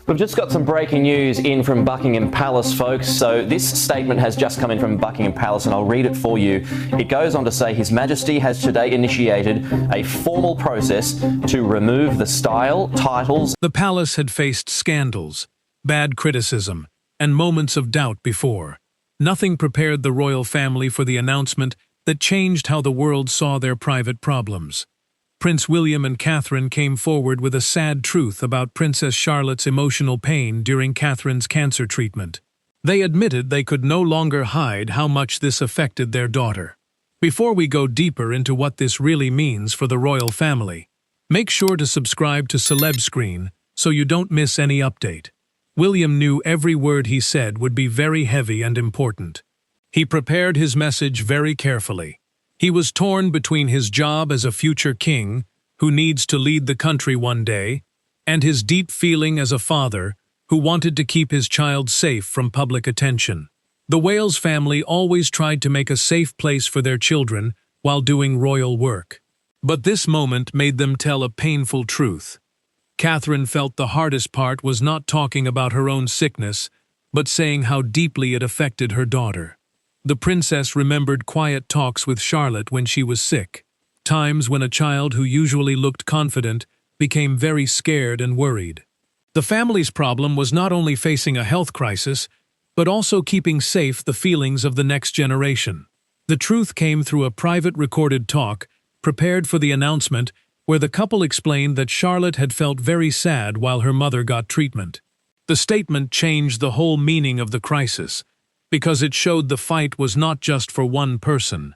We've just got some breaking news in from Buckingham Palace, folks. So this statement has just come in from Buckingham Palace, and I'll read it for you. It goes on to say, His Majesty has today initiated a formal process to remove the style, titles. The palace had faced scandals, bad criticism, and moments of doubt before. Nothing prepared the royal family for the announcement that changed how the world saw their private problems. Prince William and Catherine came forward with a sad truth about Princess Charlotte's emotional pain during Catherine's cancer treatment. They admitted they could no longer hide how much this affected their daughter. Before we go deeper into what this really means for the royal family, make sure to subscribe to Celeb Screen so you don't miss any update. William knew every word he said would be very heavy and important. He prepared his message very carefully. He was torn between his job as a future king, who needs to lead the country one day, and his deep feeling as a father who wanted to keep his child safe from public attention. The Wales family always tried to make a safe place for their children while doing royal work. But this moment made them tell a painful truth. Catherine felt the hardest part was not talking about her own sickness, but saying how deeply it affected her daughter. The princess remembered quiet talks with Charlotte when she was sick, times when a child who usually looked confident became very scared and worried. The family's problem was not only facing a health crisis, but also keeping safe the feelings of the next generation. The truth came through a private recorded talk prepared for the announcement where the couple explained that Charlotte had felt very sad while her mother got treatment. The statement changed the whole meaning of the crisis, because it showed the fight was not just for one person.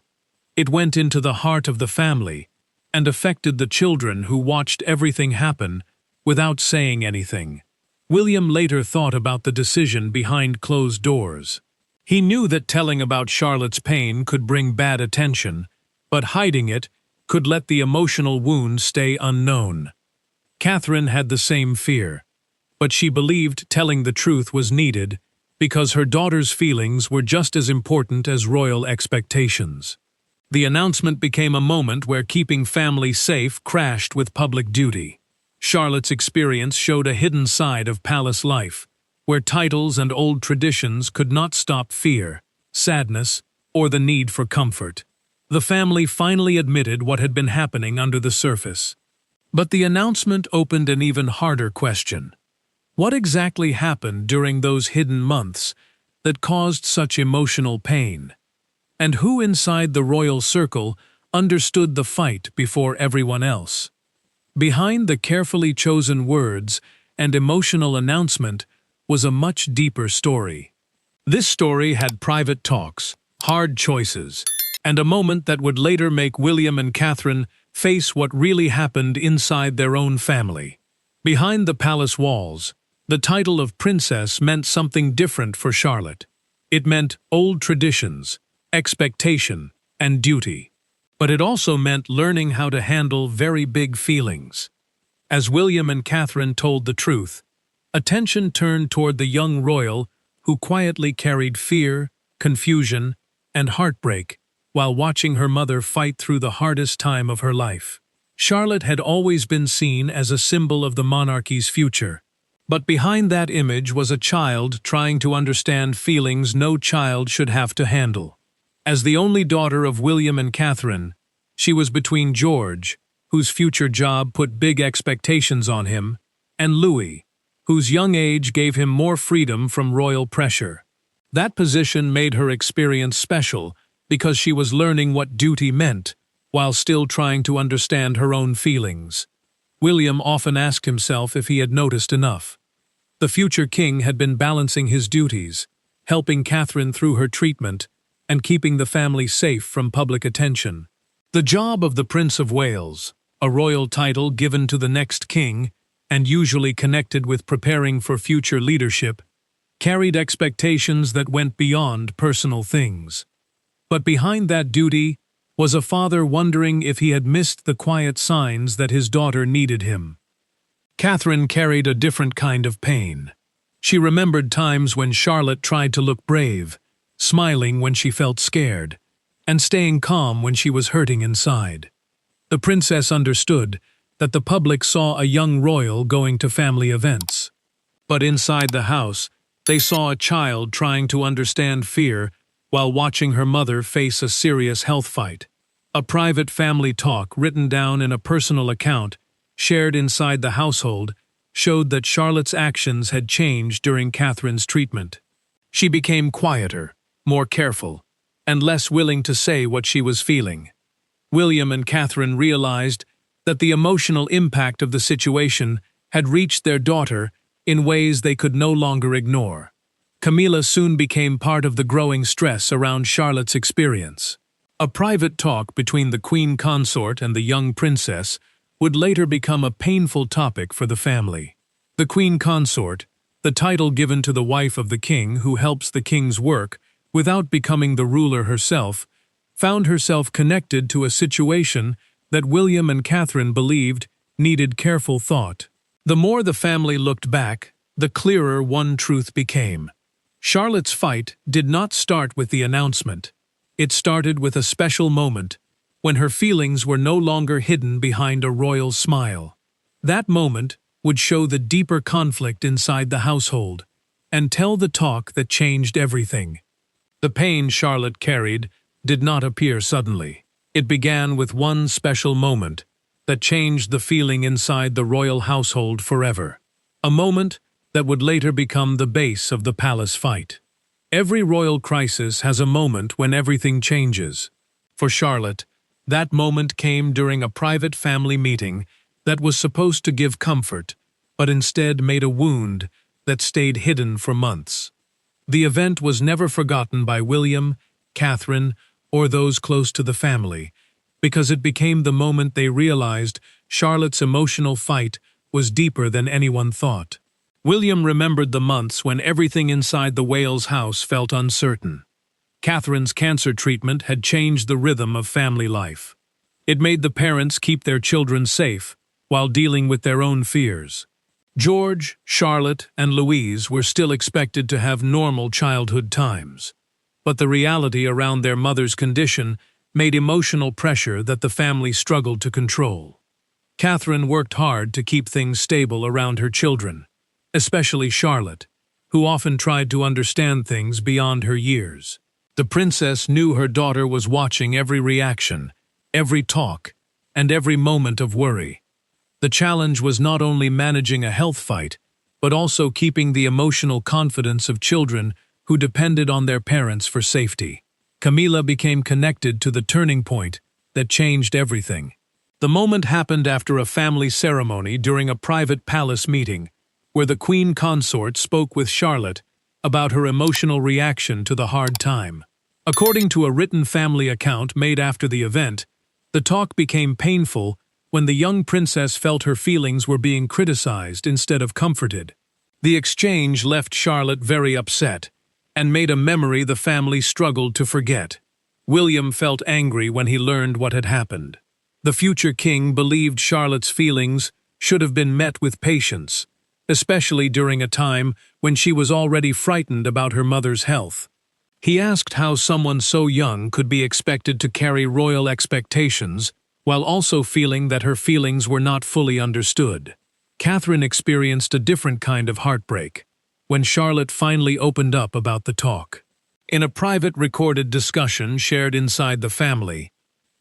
It went into the heart of the family and affected the children who watched everything happen without saying anything. William later thought about the decision behind closed doors. He knew that telling about Charlotte's pain could bring bad attention, but hiding it could let the emotional wound stay unknown. Catherine had the same fear, but she believed telling the truth was needed because her daughter's feelings were just as important as royal expectations. The announcement became a moment where keeping family safe crashed with public duty. Charlotte's experience showed a hidden side of palace life, where titles and old traditions could not stop fear, sadness, or the need for comfort. The family finally admitted what had been happening under the surface. But the announcement opened an even harder question. What exactly happened during those hidden months that caused such emotional pain? And who inside the royal circle understood the fight before everyone else? Behind the carefully chosen words and emotional announcement was a much deeper story. This story had private talks, hard choices, and a moment that would later make William and Catherine face what really happened inside their own family. Behind the palace walls, the title of princess meant something different for Charlotte. It meant old traditions, expectation, and duty. But it also meant learning how to handle very big feelings. As William and Catherine told the truth, attention turned toward the young royal who quietly carried fear, confusion, and heartbreak while watching her mother fight through the hardest time of her life. Charlotte had always been seen as a symbol of the monarchy's future. But behind that image was a child trying to understand feelings no child should have to handle. As the only daughter of William and Catherine, she was between George, whose future job put big expectations on him, and Louis, whose young age gave him more freedom from royal pressure. That position made her experience special because she was learning what duty meant while still trying to understand her own feelings. William often asked himself if he had noticed enough. The future king had been balancing his duties, helping Catherine through her treatment, and keeping the family safe from public attention. The job of the Prince of Wales, a royal title given to the next king, and usually connected with preparing for future leadership, carried expectations that went beyond personal things. But behind that duty was a father wondering if he had missed the quiet signs that his daughter needed him. Catherine carried a different kind of pain. She remembered times when Charlotte tried to look brave, smiling when she felt scared, and staying calm when she was hurting inside. The princess understood that the public saw a young royal going to family events. But inside the house, they saw a child trying to understand fear while watching her mother face a serious health fight. A private family talk written down in a personal account shared inside the household showed that Charlotte's actions had changed during Catherine's treatment. She became quieter, more careful, and less willing to say what she was feeling. William and Catherine realized that the emotional impact of the situation had reached their daughter in ways they could no longer ignore. Camilla soon became part of the growing stress around Charlotte's experience. A private talk between the queen consort and the young princess would later become a painful topic for the family. The queen consort, the title given to the wife of the king who helps the king's work without becoming the ruler herself, found herself connected to a situation that William and Catherine believed needed careful thought. The more the family looked back, the clearer one truth became. Charlotte's fight did not start with the announcement. It started with a special moment when her feelings were no longer hidden behind a royal smile. That moment would show the deeper conflict inside the household and tell the talk that changed everything. The pain Charlotte carried did not appear suddenly. It began with one special moment that changed the feeling inside the royal household forever. A moment that would later become the base of the palace fight. Every royal crisis has a moment when everything changes. For Charlotte, that moment came during a private family meeting that was supposed to give comfort, but instead made a wound that stayed hidden for months. The event was never forgotten by William, Catherine, or those close to the family, because it became the moment they realized Charlotte's emotional fight was deeper than anyone thought. William remembered the months when everything inside the Wales house felt uncertain. Catherine's cancer treatment had changed the rhythm of family life. It made the parents keep their children safe while dealing with their own fears. George, Charlotte, and Louise were still expected to have normal childhood times, but the reality around their mother's condition made emotional pressure that the family struggled to control. Catherine worked hard to keep things stable around her children, especially Charlotte, who often tried to understand things beyond her years. The princess knew her daughter was watching every reaction, every talk, and every moment of worry. The challenge was not only managing a health fight, but also keeping the emotional confidence of children who depended on their parents for safety. Camilla became connected to the turning point that changed everything. The moment happened after a family ceremony during a private palace meeting, where the queen consort spoke with Charlotte about her emotional reaction to the hard time. According to a written family account made after the event, the talk became painful when the young princess felt her feelings were being criticized instead of comforted. The exchange left Charlotte very upset and made a memory the family struggled to forget. William felt angry when he learned what had happened. The future king believed Charlotte's feelings should have been met with patience, especially during a time when she was already frightened about her mother's health. He asked how someone so young could be expected to carry royal expectations while also feeling that her feelings were not fully understood. Catherine experienced a different kind of heartbreak when Charlotte finally opened up about the talk. In a private recorded discussion shared inside the family,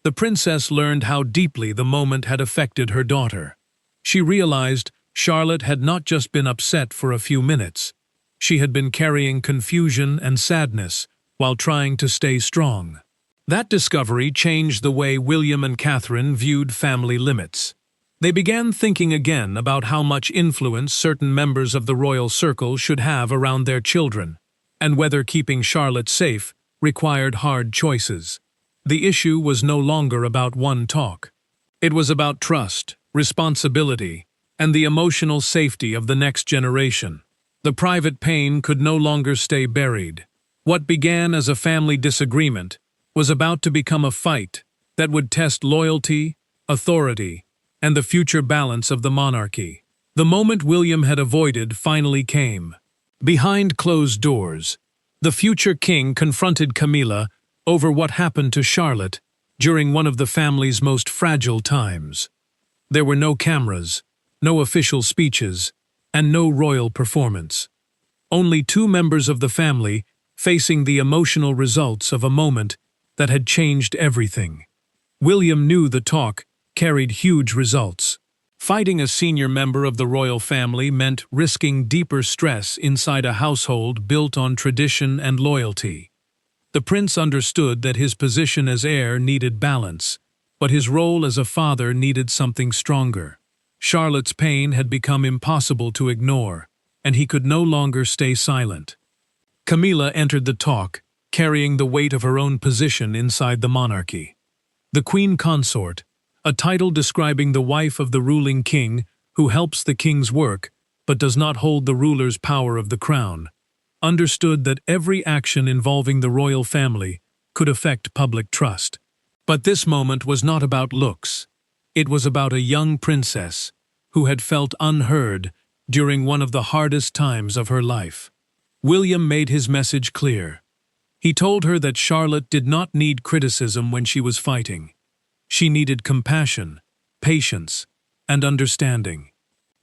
the princess learned how deeply the moment had affected her daughter. She realized Charlotte had not just been upset for a few minutes. She had been carrying confusion and sadness while trying to stay strong. That discovery changed the way William and Catherine viewed family limits. They began thinking again about how much influence certain members of the royal circle should have around their children, and whether keeping Charlotte safe required hard choices. The issue was no longer about one talk. It was about trust, responsibility, and the emotional safety of the next generation. The private pain could no longer stay buried. What began as a family disagreement was about to become a fight that would test loyalty, authority, and the future balance of the monarchy. The moment William had avoided finally came. Behind closed doors, the future king confronted Camilla over what happened to Charlotte during one of the family's most fragile times. There were no cameras, no official speeches, and no royal performance. Only two members of the family facing the emotional results of a moment that had changed everything. William knew the talk carried huge results. Fighting a senior member of the royal family meant risking deeper stress inside a household built on tradition and loyalty. The prince understood that his position as heir needed balance, but his role as a father needed something stronger. Charlotte's pain had become impossible to ignore, and he could no longer stay silent. Camilla entered the talk, carrying the weight of her own position inside the monarchy. The queen consort, a title describing the wife of the ruling king who helps the king's work but does not hold the ruler's power of the crown, understood that every action involving the royal family could affect public trust. But this moment was not about looks. It was about a young princess who had felt unheard during one of the hardest times of her life. William made his message clear. He told her that Charlotte did not need criticism when she was fighting. She needed compassion, patience, and understanding.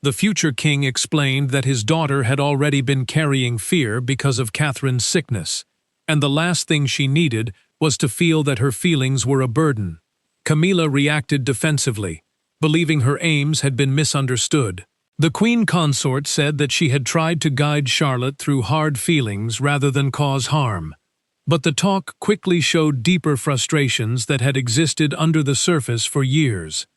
The future king explained that his daughter had already been carrying fear because of Catherine's sickness, and the last thing she needed was to feel that her feelings were a burden. Camilla reacted defensively, believing her aims had been misunderstood. The queen consort said that she had tried to guide Charlotte through hard feelings rather than cause harm. But the talk quickly showed deeper frustrations that had existed under the surface for years.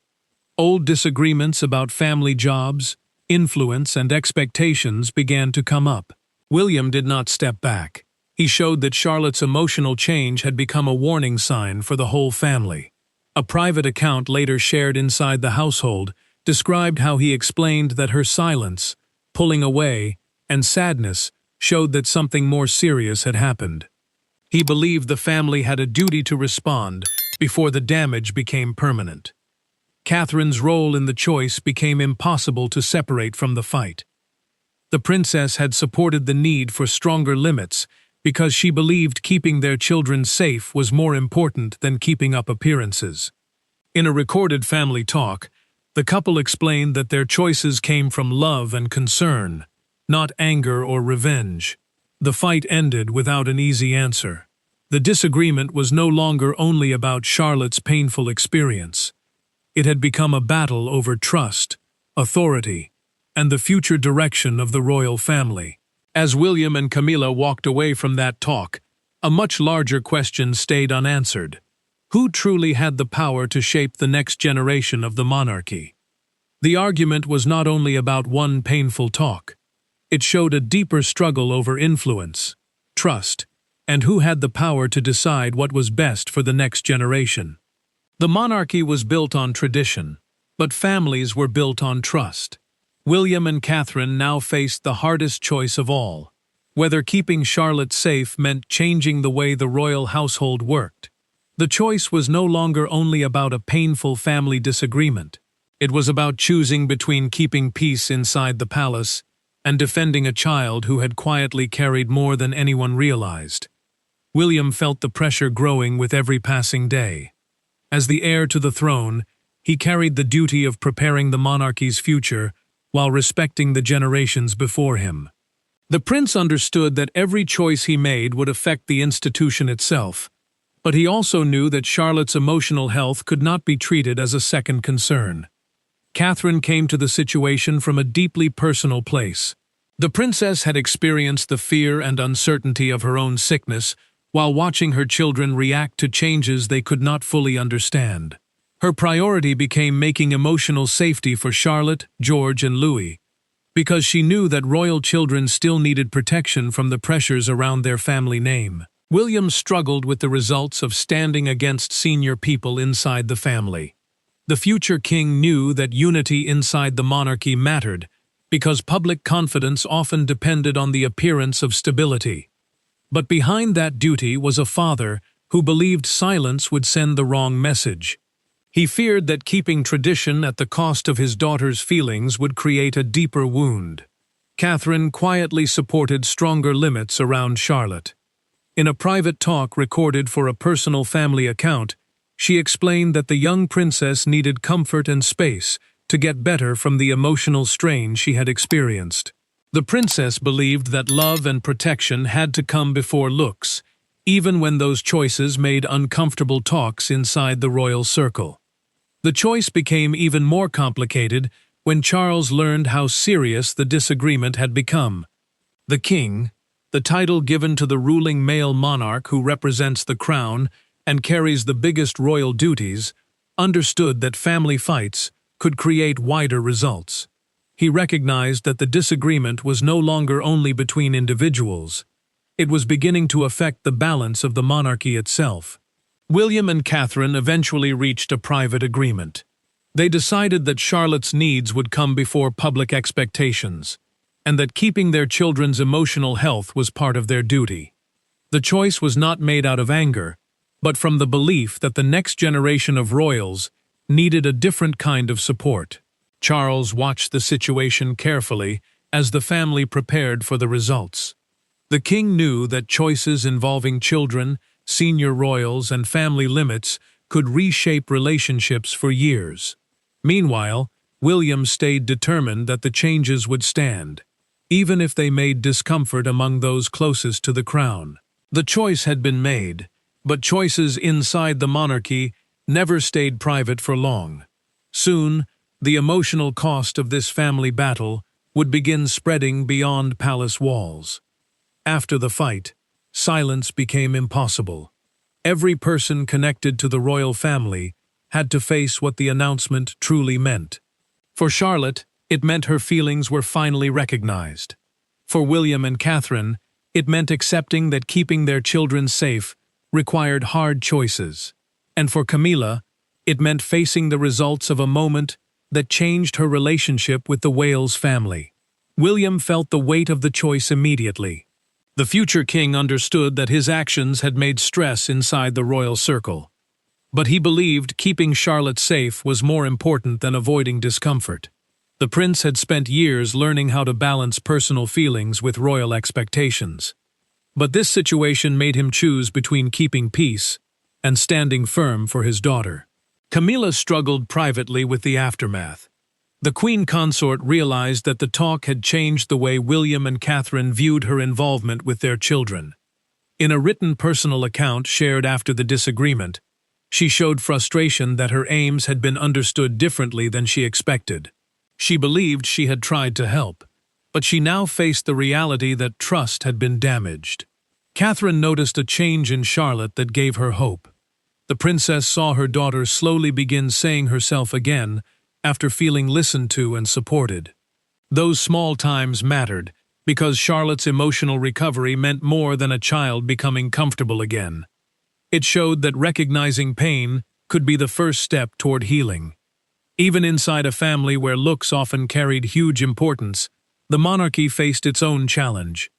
Old disagreements about family jobs, influence, and expectations began to come up. William did not step back. He showed that Charlotte's emotional change had become a warning sign for the whole family. A private account later shared inside the household described how he explained that her silence, pulling away, and sadness showed that something more serious had happened. He believed the family had a duty to respond before the damage became permanent. Catherine's role in the choice became impossible to separate from the fight. The princess had supported the need for stronger limits because she believed keeping their children safe was more important than keeping up appearances. In a recorded family talk, the couple explained that their choices came from love and concern, not anger or revenge. The fight ended without an easy answer. The disagreement was no longer only about Charlotte's painful experience. It had become a battle over trust, authority, and the future direction of the royal family. As William and Camilla walked away from that talk, a much larger question stayed unanswered. Who truly had the power to shape the next generation of the monarchy? The argument was not only about one painful talk. It showed a deeper struggle over influence, trust, and who had the power to decide what was best for the next generation. The monarchy was built on tradition, but families were built on trust. William and Catherine now faced the hardest choice of all, whether keeping Charlotte safe meant changing the way the royal household worked. The choice was no longer only about a painful family disagreement. It was about choosing between keeping peace inside the palace and defending a child who had quietly carried more than anyone realized. William felt the pressure growing with every passing day. As the heir to the throne, he carried the duty of preparing the monarchy's future while respecting the generations before him. The prince understood that every choice he made would affect the institution itself, but he also knew that Charlotte's emotional health could not be treated as a second concern. Catherine came to the situation from a deeply personal place. The princess had experienced the fear and uncertainty of her own sickness while watching her children react to changes they could not fully understand. Her priority became making emotional safety for Charlotte, George, and Louis, because she knew that royal children still needed protection from the pressures around their family name. William struggled with the results of standing against senior people inside the family. The future king knew that unity inside the monarchy mattered because public confidence often depended on the appearance of stability. But behind that duty was a father who believed silence would send the wrong message. He feared that keeping tradition at the cost of his daughter's feelings would create a deeper wound. Catherine quietly supported stronger limits around Charlotte. In a private talk recorded for a personal family account, she explained that the young princess needed comfort and space to get better from the emotional strain she had experienced. The princess believed that love and protection had to come before looks, even when those choices made uncomfortable talks inside the royal circle. The choice became even more complicated when Charles learned how serious the disagreement had become. The king, the title given to the ruling male monarch who represents the crown and carries the biggest royal duties, understood that family fights could create wider results. He recognized that the disagreement was no longer only between individuals. It was beginning to affect the balance of the monarchy itself. William and Catherine eventually reached a private agreement. They decided that Charlotte's needs would come before public expectations, and that keeping their children's emotional health was part of their duty. The choice was not made out of anger, but from the belief that the next generation of royals needed a different kind of support. Charles watched the situation carefully as the family prepared for the results. The king knew that choices involving children, senior royals, and family limits could reshape relationships for years. Meanwhile, William stayed determined that the changes would stand, even if they made discomfort among those closest to the crown. The choice had been made, but choices inside the monarchy never stayed private for long. Soon, the emotional cost of this family battle would begin spreading beyond palace walls. After the fight, silence became impossible. Every person connected to the royal family had to face what the announcement truly meant. For Charlotte, it meant her feelings were finally recognized. For William and Catherine, it meant accepting that keeping their children safe required hard choices. And for Camilla, it meant facing the results of a moment that changed her relationship with the Wales family. William felt the weight of the choice immediately. The future king understood that his actions had made stress inside the royal circle. But he believed keeping Charlotte safe was more important than avoiding discomfort. The prince had spent years learning how to balance personal feelings with royal expectations. But this situation made him choose between keeping peace and standing firm for his daughter. Camilla struggled privately with the aftermath. The queen consort realized that the talk had changed the way William and Catherine viewed her involvement with their children. In a written personal account shared after the disagreement, she showed frustration that her aims had been understood differently than she expected. She believed she had tried to help, but she now faced the reality that trust had been damaged. Catherine noticed a change in Charlotte that gave her hope. The princess saw her daughter slowly begin saying herself again after feeling listened to and supported. Those small times mattered because Charlotte's emotional recovery meant more than a child becoming comfortable again. It showed that recognizing pain could be the first step toward healing. Even inside a family where looks often carried huge importance, the monarchy faced its own challenge.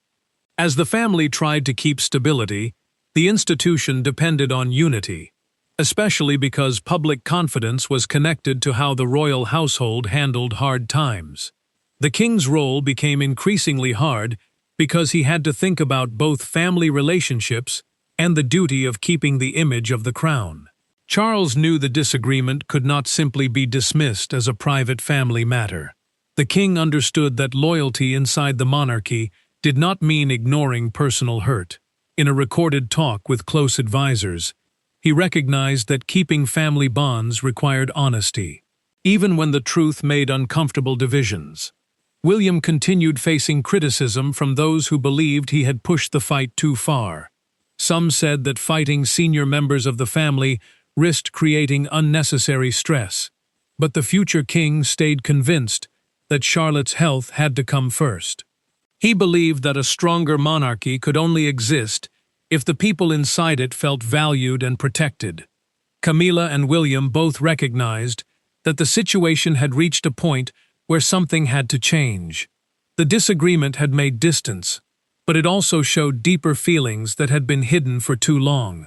As the family tried to keep stability, the institution depended on unity, especially because public confidence was connected to how the royal household handled hard times. The king's role became increasingly hard because he had to think about both family relationships and the duty of keeping the image of the crown. Charles knew the disagreement could not simply be dismissed as a private family matter. The king understood that loyalty inside the monarchy did not mean ignoring personal hurt. In a recorded talk with close advisors, he recognized that keeping family bonds required honesty, even when the truth made uncomfortable divisions. William continued facing criticism from those who believed he had pushed the fight too far. Some said that fighting senior members of the family risked creating unnecessary stress. But the future king stayed convinced that Charlotte's health had to come first. He believed that a stronger monarchy could only exist if the people inside it felt valued and protected. Camilla and William both recognized that the situation had reached a point where something had to change. The disagreement had made distance, but it also showed deeper feelings that had been hidden for too long.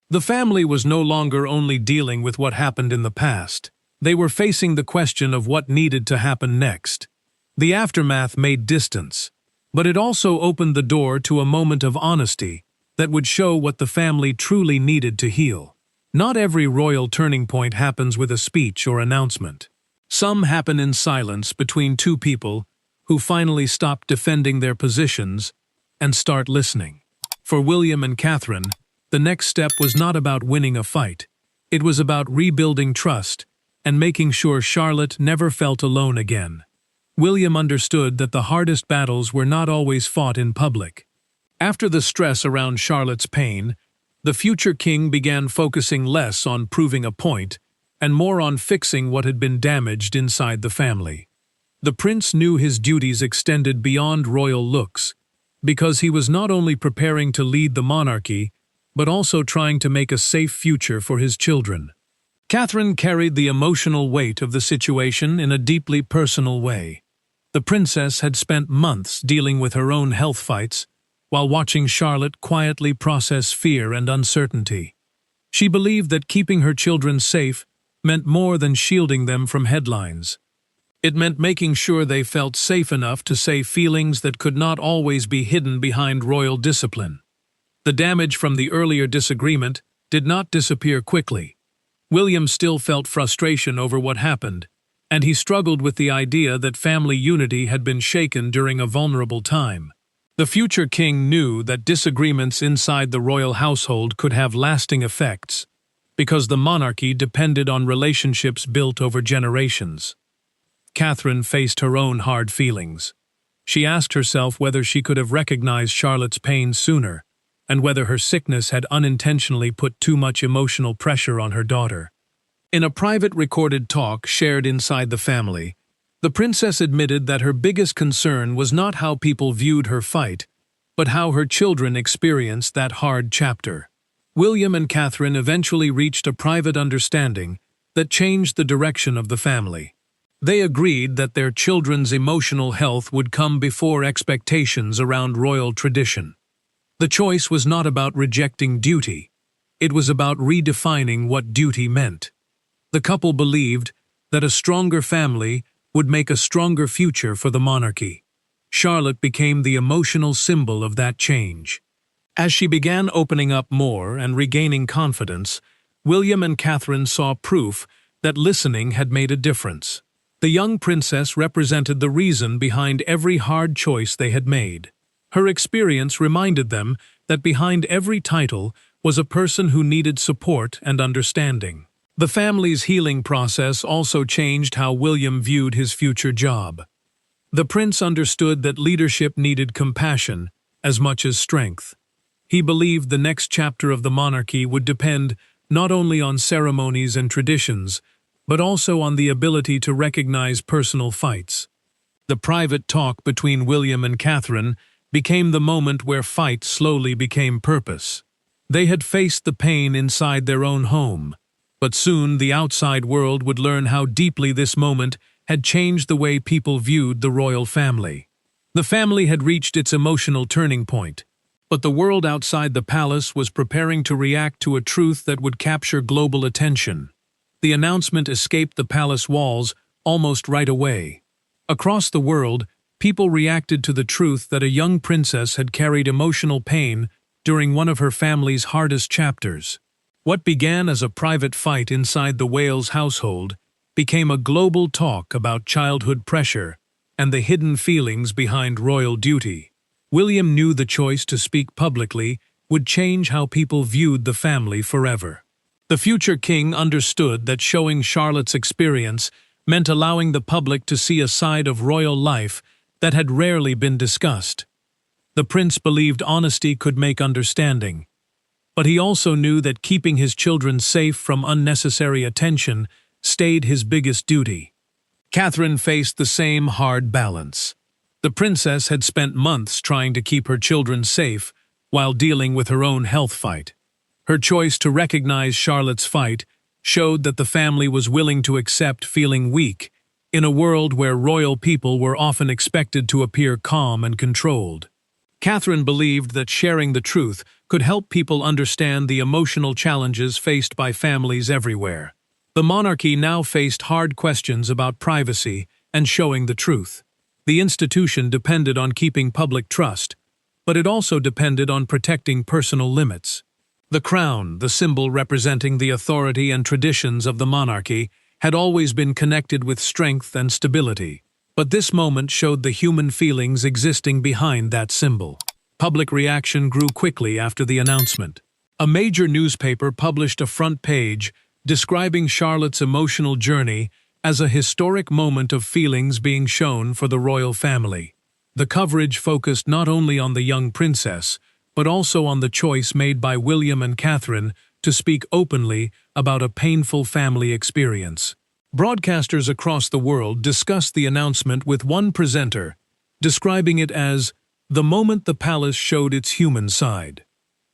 The family was no longer only dealing with what happened in the past. They were facing the question of what needed to happen next. The aftermath made distance, but it also opened the door to a moment of honesty that would show what the family truly needed to heal. Not every royal turning point happens with a speech or announcement. Some happen in silence between two people who finally stop defending their positions and start listening. For William and Catherine, the next step was not about winning a fight. It was about rebuilding trust and making sure Charlotte never felt alone again. William understood that the hardest battles were not always fought in public. After the stress around Charlotte's pain, the future king began focusing less on proving a point and more on fixing what had been damaged inside the family. The prince knew his duties extended beyond royal looks, because he was not only preparing to lead the monarchy, but also trying to make a safe future for his children. Catherine carried the emotional weight of the situation in a deeply personal way. The princess had spent months dealing with her own health fights, while watching Charlotte quietly process fear and uncertainty. She believed that keeping her children safe meant more than shielding them from headlines. It meant making sure they felt safe enough to say feelings that could not always be hidden behind royal discipline. The damage from the earlier disagreement did not disappear quickly. William still felt frustration over what happened, and he struggled with the idea that family unity had been shaken during a vulnerable time. The future king knew that disagreements inside the royal household could have lasting effects, because the monarchy depended on relationships built over generations. Catherine faced her own hard feelings. She asked herself whether she could have recognized Charlotte's pain sooner, and whether her sickness had unintentionally put too much emotional pressure on her daughter. In a private recorded talk shared inside the family, the princess admitted that her biggest concern was not how people viewed her fight, but how her children experienced that hard chapter. William and Catherine eventually reached a private understanding that changed the direction of the family. They agreed that their children's emotional health would come before expectations around royal tradition. The choice was not about rejecting duty. It was about redefining what duty meant. The couple believed that a stronger family would make a stronger future for the monarchy. Charlotte became the emotional symbol of that change. As she began opening up more and regaining confidence, William and Catherine saw proof that listening had made a difference. The young princess represented the reason behind every hard choice they had made. Her experience reminded them that behind every title was a person who needed support and understanding. The family's healing process also changed how William viewed his future job. The prince understood that leadership needed compassion as much as strength. He believed the next chapter of the monarchy would depend not only on ceremonies and traditions, but also on the ability to recognize personal fights. The private talk between William and Catherine became the moment where fight slowly became purpose. They had faced the pain inside their own home, but soon the outside world would learn how deeply this moment had changed the way people viewed the royal family. The family had reached its emotional turning point, but the world outside the palace was preparing to react to a truth that would capture global attention. The announcement escaped the palace walls almost right away. Across the world, people reacted to the truth that a young princess had carried emotional pain during one of her family's hardest chapters. What began as a private fight inside the Wales household became a global talk about childhood pressure and the hidden feelings behind royal duty. William knew the choice to speak publicly would change how people viewed the family forever. The future king understood that showing Charlotte's experience meant allowing the public to see a side of royal life that had rarely been discussed. The prince believed honesty could make understanding, but he also knew that keeping his children safe from unnecessary attention stayed his biggest duty. Catherine faced the same hard balance. The princess had spent months trying to keep her children safe while dealing with her own health fight. Her choice to recognize Charlotte's fight showed that the family was willing to accept feeling weak in a world where royal people were often expected to appear calm and controlled. Catherine believed that sharing the truth could help people understand the emotional challenges faced by families everywhere. The monarchy now faced hard questions about privacy and showing the truth. The institution depended on keeping public trust, but it also depended on protecting personal limits. The crown, the symbol representing the authority and traditions of the monarchy, had always been connected with strength and stability, but this moment showed the human feelings existing behind that symbol. Public reaction grew quickly after the announcement. A major newspaper published a front page describing Charlotte's emotional journey as a historic moment of feelings being shown for the royal family. The coverage focused not only on the young princess, but also on the choice made by William and Catherine to speak openly about a painful family experience. Broadcasters across the world discussed the announcement with one presenter, describing it as the moment the palace showed its human side.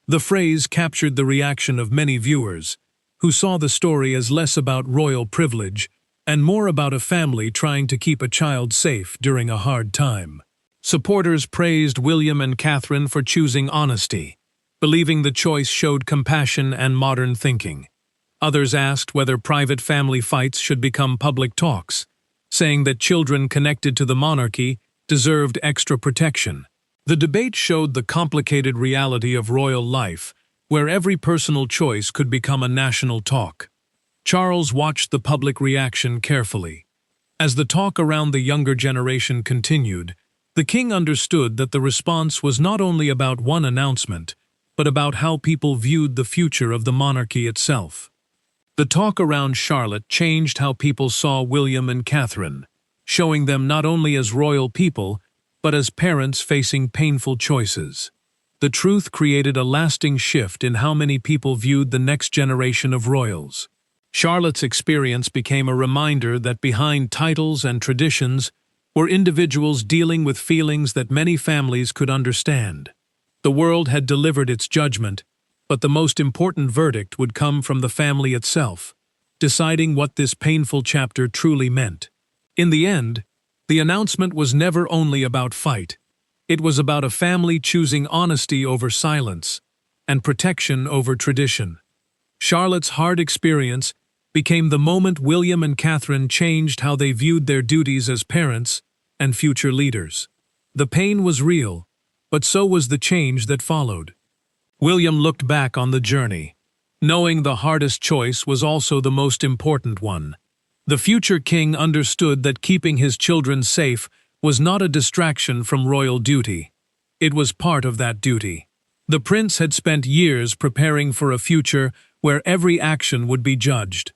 The phrase captured the reaction of many viewers, who saw the story as less about royal privilege and more about a family trying to keep a child safe during a hard time. Supporters praised William and Catherine for choosing honesty, believing the choice showed compassion and modern thinking. Others asked whether private family fights should become public talks, saying that children connected to the monarchy deserved extra protection. The debate showed the complicated reality of royal life, where every personal choice could become a national talk. Charles watched the public reaction carefully. As the talk around the younger generation continued, the king understood that the response was not only about one announcement, but about how people viewed the future of the monarchy itself. The talk around Charlotte changed how people saw William and Catherine, showing them not only as royal people, but as parents facing painful choices. The truth created a lasting shift in how many people viewed the next generation of royals. Charlotte's experience became a reminder that behind titles and traditions were individuals dealing with feelings that many families could understand. The world had delivered its judgment, but the most important verdict would come from the family itself, deciding what this painful chapter truly meant. In the end, the announcement was never only about fight. It was about a family choosing honesty over silence and protection over tradition. Charlotte's hard experience became the moment William and Catherine changed how they viewed their duties as parents and future leaders. The pain was real, but so was the change that followed. William looked back on the journey, knowing the hardest choice was also the most important one. The future king understood that keeping his children safe was not a distraction from royal duty. It was part of that duty. The prince had spent years preparing for a future where every action would be judged.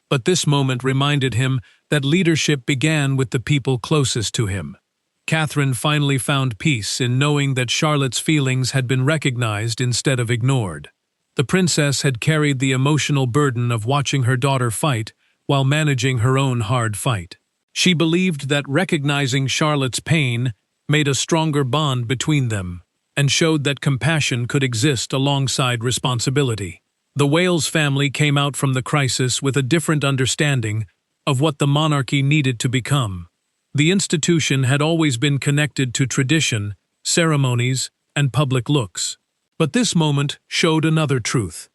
But this moment reminded him that leadership began with the people closest to him. Catherine finally found peace in knowing that Charlotte's feelings had been recognized instead of ignored. The princess had carried the emotional burden of watching her daughter fight while managing her own hard fight. She believed that recognizing Charlotte's pain made a stronger bond between them and showed that compassion could exist alongside responsibility. The Wales family came out from the crisis with a different understanding of what the monarchy needed to become. The institution had always been connected to tradition, ceremonies, and public looks. But this moment showed another truth.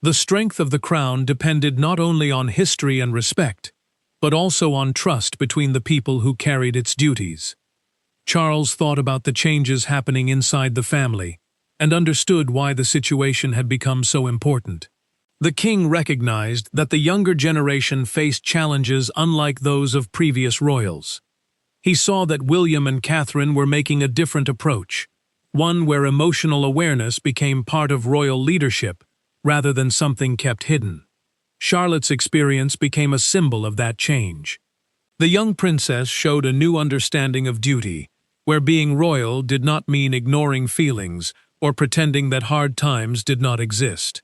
The strength of the crown depended not only on history and respect, but also on trust between the people who carried its duties. Charles thought about the changes happening inside the family and understood why the situation had become so important. The king recognized that the younger generation faced challenges unlike those of previous royals. He saw that William and Catherine were making a different approach, one where emotional awareness became part of royal leadership rather than something kept hidden. Charlotte's experience became a symbol of that change. The young princess showed a new understanding of duty, where being royal did not mean ignoring feelings or pretending that hard times did not exist.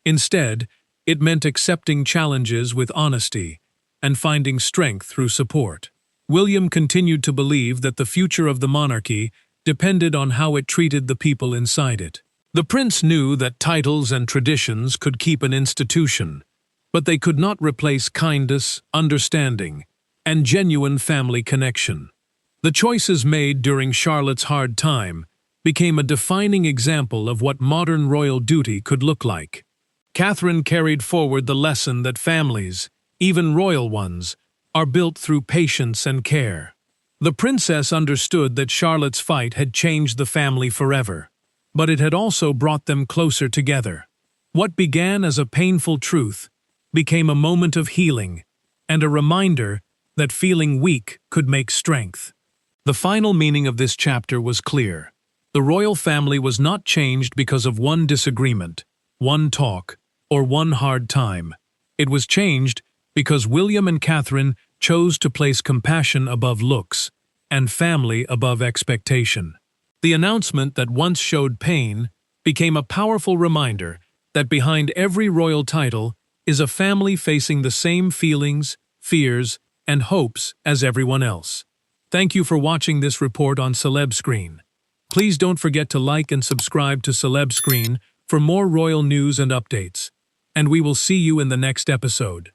Instead, it meant accepting challenges with honesty and finding strength through support. William continued to believe that the future of the monarchy depended on how it treated the people inside it. The prince knew that titles and traditions could keep an institution, but they could not replace kindness, understanding, and genuine family connection. The choices made during Charlotte's hard time became a defining example of what modern royal duty could look like. Catherine carried forward the lesson that families, even royal ones, are built through patience and care. The princess understood that Charlotte's fight had changed the family forever, but it had also brought them closer together. What began as a painful truth became a moment of healing, and a reminder that feeling weak could make strength. The final meaning of this chapter was clear. The royal family was not changed because of one disagreement, one talk, or one hard time. It was changed because William and Catherine chose to place compassion above looks and family above expectation. The announcement that once showed pain became a powerful reminder that behind every royal title is a family facing the same feelings, fears, and hopes as everyone else. Thank you for watching this report on Celeb Screen. Please don't forget to like and subscribe to Celeb Screen for more royal news and updates. And we will see you in the next episode.